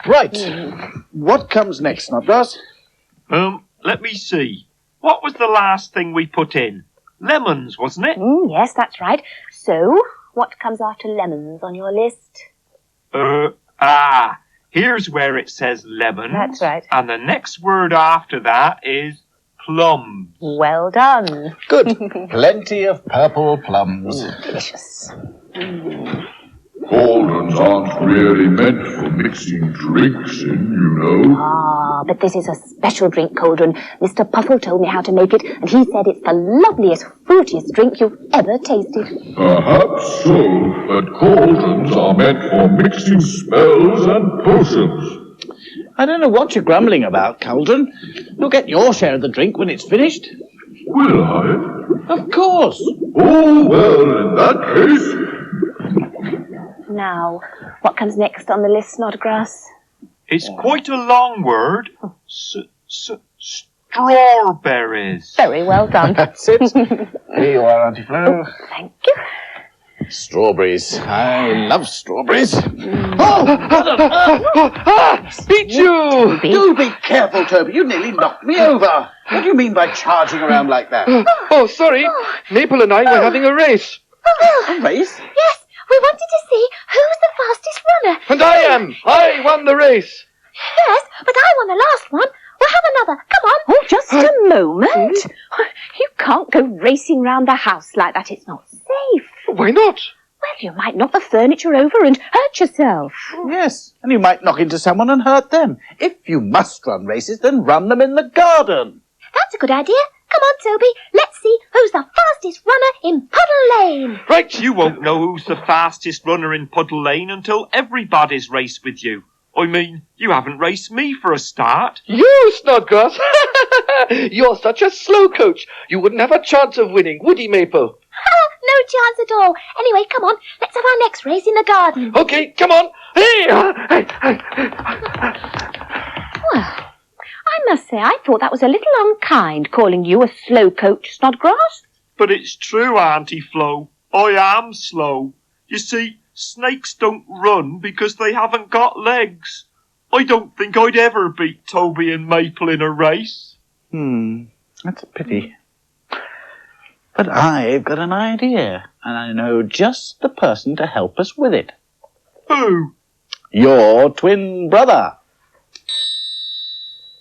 Right. What comes next, Snodgrass? Let me see. What was the last thing we put in? Lemons, wasn't it? Yes, that's right. So, what comes after lemons on your list? Here's where it says lemons. That's right. And the next word after that is plums. Well done. Good. Plenty of purple plums. Delicious. Cauldrons aren't really meant for mixing drinks in, you know. Ah, but this is a special drink cauldron. Mr. Puddle told me how to make it, and he said it's the loveliest, fruitiest drink you've ever tasted. Perhaps so, but cauldrons are meant for mixing spells and potions. I don't know what you're grumbling about, Cauldron. You'll get your share of the drink when it's finished. Will I? Of course. Oh, well, in that case... Now, what comes next on the list, Snodgrass? It's quite a long word. Strawberries. Very well done. That's it. Here you are, Auntie Flo. Thank you. Strawberries. I love strawberries. Beat you! Do be careful, Toby. You nearly knocked me over. What do you mean by charging around like that? Oh, sorry. Maple and I were having a race. A race? Yes, we wanted to see who's the fastest runner. And I am. I won the race. Yes, but I won the last one. We'll have another. Come on. Oh, just a moment. You can't go racing round the house like that. It's not safe. Why not? Well, you might knock the furniture over and hurt yourself. Yes, and you might knock into someone and hurt them. If you must run races, then run them in the garden. That's a good idea. Come on, Toby. Let's see who's the fastest runner in Puddle Lane. Right, you won't know who's the fastest runner in Puddle Lane until everybody's raced with you. I mean, you haven't raced me for a start. You, Snodgrass. You're such a slow coach. You wouldn't have a chance of winning, would he, Maple? No chance at all. Anyway, come on. Let's have our next race in the garden. Okay, come on. Hey! Well, I must say, I thought that was a little unkind, calling you a slow coach, Snodgrass. But it's true, Auntie Flo. I am slow. You see, snakes don't run because they haven't got legs. I don't think I'd ever beat Toby and Maple in a race. That's a pity. But I've got an idea, and I know just the person to help us with it. Who? Your twin brother.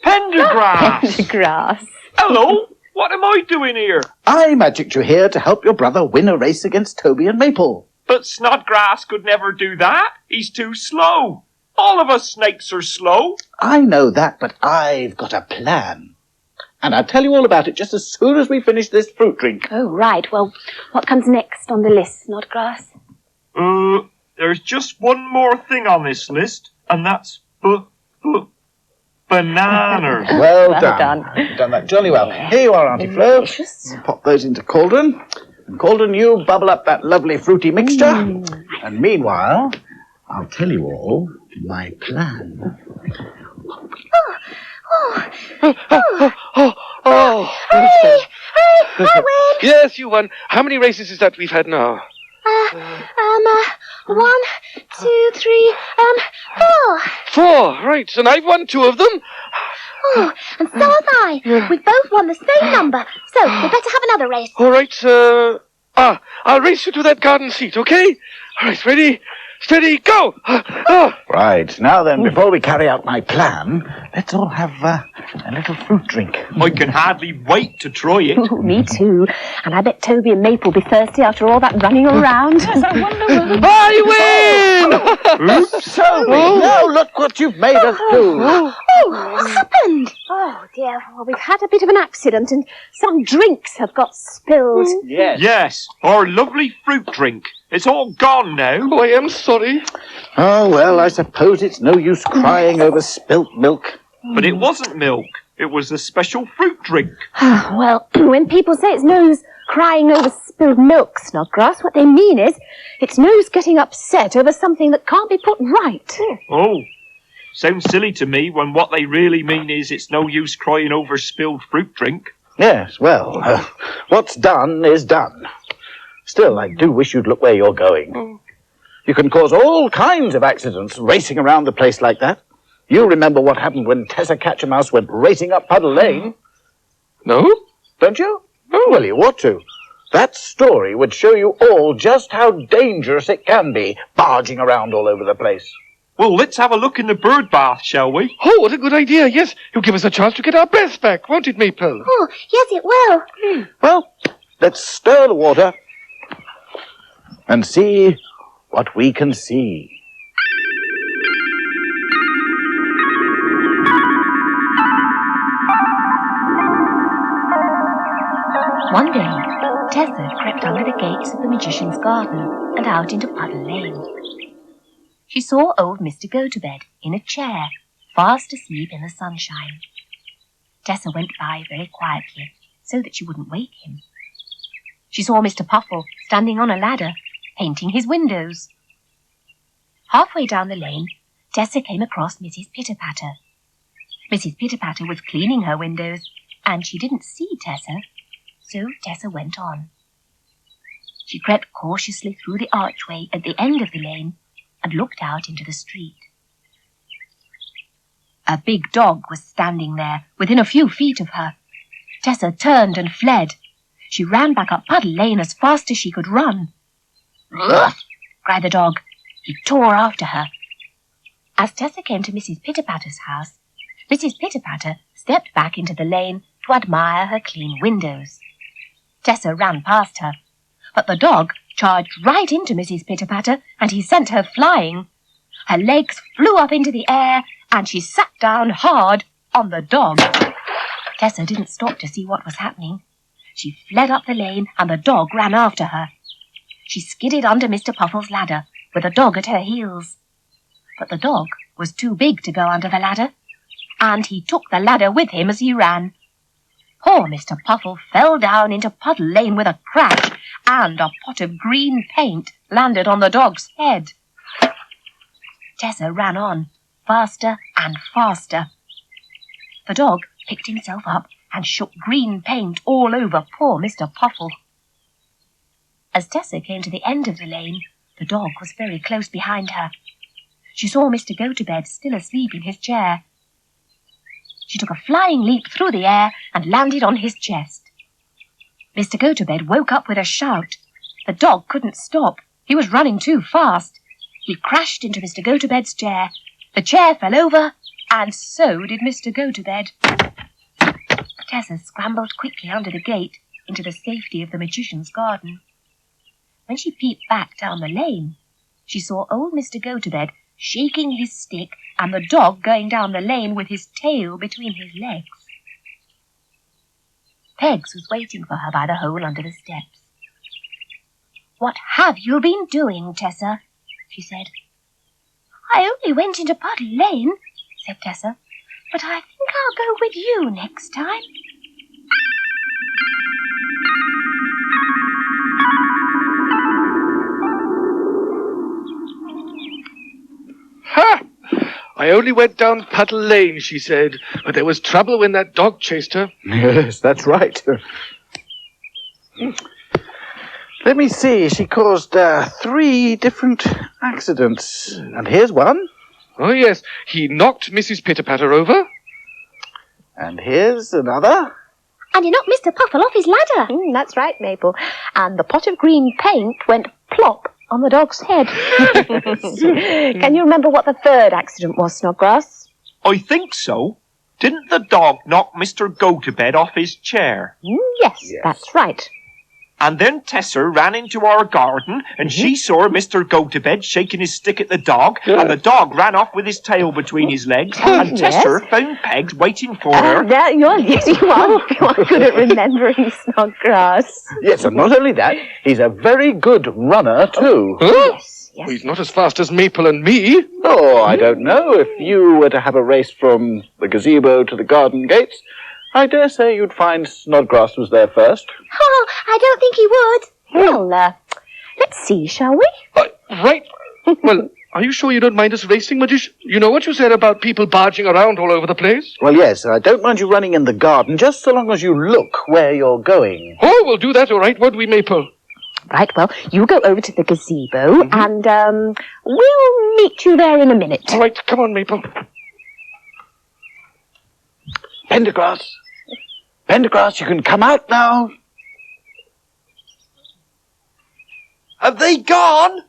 Pendergrass! Pendergrass. Hello, what am I doing here? I magicked you here to help your brother win a race against Toby and Maple. But Snodgrass could never do that. He's too slow. All of us snakes are slow. I know that, but I've got a plan. And I'll tell you all about it just as soon as we finish this fruit drink. Oh, right. Well, what comes next on the list, Snodgrass? There's just one more thing on this list, and that's bananas. Well done. You've done that jolly well. Here you are, Auntie Flo. Delicious. Pop those into Cauldron. And Cauldron, you bubble up that lovely fruity mixture. And meanwhile, I'll tell you all my plan. Hooray! I win. Yes, you won. How many races is that we've had now? 1, 2, 3, 4. 4, right. And I've won 2 of them. Oh, and so have I. We both won the same number, so we better have another race. All right, I'll race you to that garden seat, okay? All right, ready, steady, go! Right, now then, before we carry out my plan, let's all have a little fruit drink. I can hardly wait to try it. Ooh, me too. And I bet Toby and Maple will be thirsty after all that running around. Yes, I wonder whether... I win! Oops, Toby, now look what you've made us do. Oh, what happened? Oh, dear. Well, we've had a bit of an accident and some drinks have got spilled. Yes, our lovely fruit drink. It's all gone now. Oh, I am sorry. Oh, well, I suppose it's no use crying over spilt milk. But it wasn't milk. It was a special fruit drink. Well, when people say it's nose crying over spilled milk, Snodgrass, what they mean is it's nose getting upset over something that can't be put right. Oh, sounds silly to me when what they really mean is it's no use crying over spilled fruit drink. Yes, well, what's done is done. Still, I do wish you'd look where you're going. You can cause all kinds of accidents racing around the place like that. You remember what happened when Tessa Catch-a-Mouse went racing up Puddle Lane? No? Don't you? Oh, well, you ought to. That story would show you all just how dangerous it can be, barging around all over the place. Well, let's have a look in the bird bath, shall we? Oh, what a good idea. Yes, you'll give us a chance to get our breath back, won't it, Maple? Oh, yes, it will. Well, let's stir the water and see what we can see. One day, Tessa crept under the gates of the magician's garden and out into Puddle Lane. She saw old Mr. Go-to-Bed in a chair, fast asleep in the sunshine. Tessa went by very quietly so that she wouldn't wake him. She saw Mr. Puffle standing on a ladder, painting his windows. Halfway down the lane, Tessa came across Mrs. Pitter-Patter. Mrs. Pitter-Patter was cleaning her windows, and she didn't see Tessa, so Tessa went on. She crept cautiously through the archway at the end of the lane and looked out into the street. A big dog was standing there, within a few feet of her. Tessa turned and fled. She ran back up Puddle Lane as fast as she could run. "Ugh!" cried the dog. He tore after her. As Tessa came to Mrs. Pitter-Patter's house, Mrs. Pitter-Patter stepped back into the lane to admire her clean windows. Tessa ran past her, but the dog charged right into Mrs. Pitter-Patter, and he sent her flying. Her legs flew up into the air, and she sat down hard on the dog. Tessa didn't stop to see what was happening. She fled up the lane, and the dog ran after her. She skidded under Mr. Puffle's ladder, with the dog at her heels. But the dog was too big to go under the ladder, and he took the ladder with him as he ran. Poor Mr. Puffle fell down into Puddle Lane with a crash, and a pot of green paint landed on the dog's head. Tessa ran on, faster and faster. The dog picked himself up and shook green paint all over poor Mr. Puffle. As Tessa came to the end of the lane, the dog was very close behind her. She saw Mr. Go-to-Bed still asleep in his chair. She took a flying leap through the air and landed on his chest. Mr. Go-to-Bed woke up with a shout. The dog couldn't stop. He was running too fast. He crashed into Mr. Go-to-Bed's chair. The chair fell over, and so did Mr. Go-to-Bed. Tessa scrambled quickly under the gate into the safety of the magician's garden. When she peeped back down the lane, she saw old Mr. Go-to-Bed shaking his stick and the dog going down the lane with his tail between his legs. Pegs was waiting for her by the hole under the steps. "What have you been doing, Tessa?" she said. "I only went into Puddle Lane," said Tessa, "but I think I'll go with you next time." Ha! I only went down Puddle Lane, she said, but there was trouble when that dog chased her. Yes, that's right. Let me see. She caused 3 different accidents. And here's one. Oh, yes, he knocked Mrs. Pitter-Patter over. And here's another. And he knocked Mr. Puffle off his ladder. That's right, Maple. And the pot of green paint went plop on the dog's head. Can you remember what the third accident was, Snodgrass? I think so. Didn't the dog knock Mr. Go-to-Bed off his chair? Yes, that's right. And then Tessa ran into our garden, and she saw Mr. Go-to-Bed shaking his stick at the dog, and the dog ran off with his tail between his legs, and Tessa found Pegs waiting for her. Yes, you are good at remembering, Snodgrass. Yes, and not only that, he's a very good runner, too. Yes. yes. Well, he's not as fast as Maple and me. Oh, I don't know. If you were to have a race from the gazebo to the garden gates, I dare say you'd find Snodgrass was there first. Oh, I don't think he would. Well, let's see, shall we? Right. Well, are you sure you don't mind us racing, Magician? You know what you said about people barging around all over the place? Well, yes, I don't mind you running in the garden, just so long as you look where you're going. Oh, we'll do that all right, won't we, Maple? Right, well, you go over to the gazebo, and, we'll meet you there in a minute. All right, come on, Maple. Pendergrass, you can come out now. Have they gone?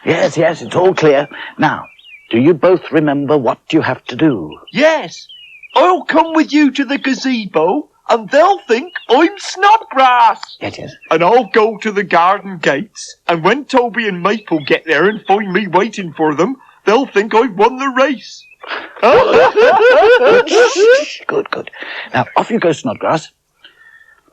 Yes, it's all clear. Now, do you both remember what you have to do? Yes. I'll come with you to the gazebo, and they'll think I'm Snodgrass. Yes. And I'll go to the garden gates, and when Toby and Maple get there and find me waiting for them, they'll think I've won the race. Good. Now, off you go, Snodgrass.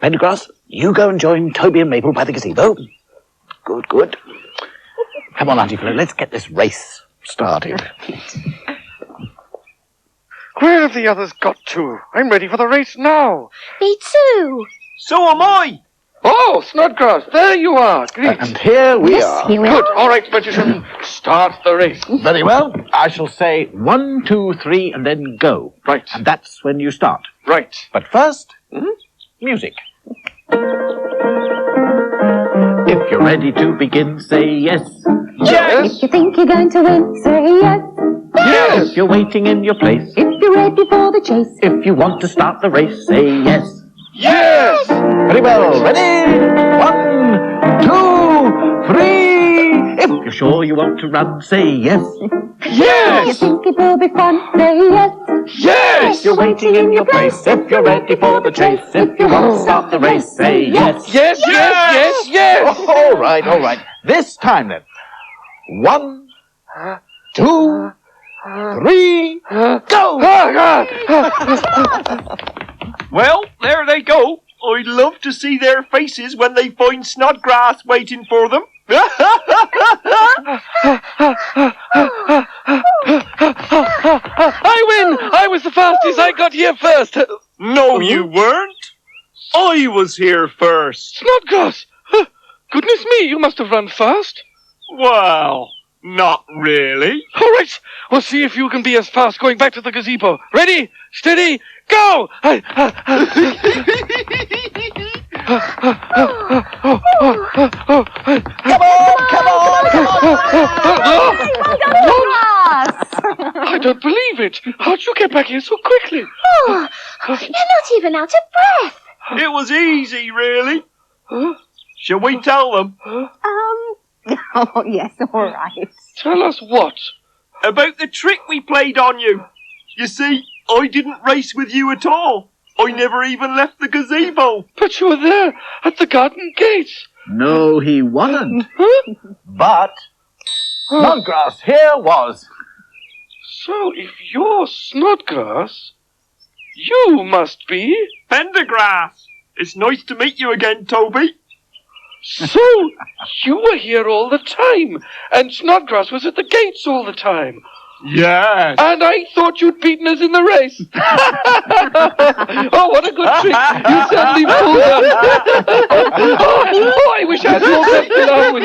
Pendergrass, you go and join Toby and Maple by the gazebo. Good. Come on, Auntie Flo, let's get this race started. Where have the others got to? I'm ready for the race now. Me too. So am I. Oh, Snodgrass, there you are. Great. And here we are. Here we Good. are. All right, Magician, start the race. Very well. I shall say 1, 2, 3, and then go. Right. And that's when you start. Right. But first, music. If you're ready to begin, say yes. Yes. If you think you're going to win, say yes. Yes. If you're waiting in your place, If you're ready for the chase, if you want to start the race, say yes. Yes. Very well. Ready? 1, 2, 3. If you're sure you want to run, say yes. if you Yes. think it will be fun, say yes. Yes. If you're waiting in your place, if you're ready for the chase, if you want to start the race, say yes. Yes. All right. This time then. 1, 2, 3, go! Well, there they go. I'd love to see their faces when they find Snodgrass waiting for them. I win. I was the fastest. I got here first. No, you weren't. I was here first. Snodgrass. Goodness me, you must have run fast. Well, not really. All right, we'll see if you can be as fast going back to the gazebo. Ready, steady, go! I don't believe it. How'd you get back here so quickly? Oh, you're not even out of breath. It was easy, really. Shall we tell them? Oh, yes, all right. Tell us what? About the trick we played on you. You see, I didn't race with you at all. I never even left the gazebo. But you were there at the garden gates. No, he wasn't. But Oh. Snodgrass here was. So if you're Snodgrass, you must be... Pendergrass. It's nice to meet you again, Toby. So you were here all the time, and Snodgrass was at the gates all the time. Yes. And I thought you'd beaten us in the race. Oh, what a good trick. You certainly pulled us. Oh, I wish I had more left than I was.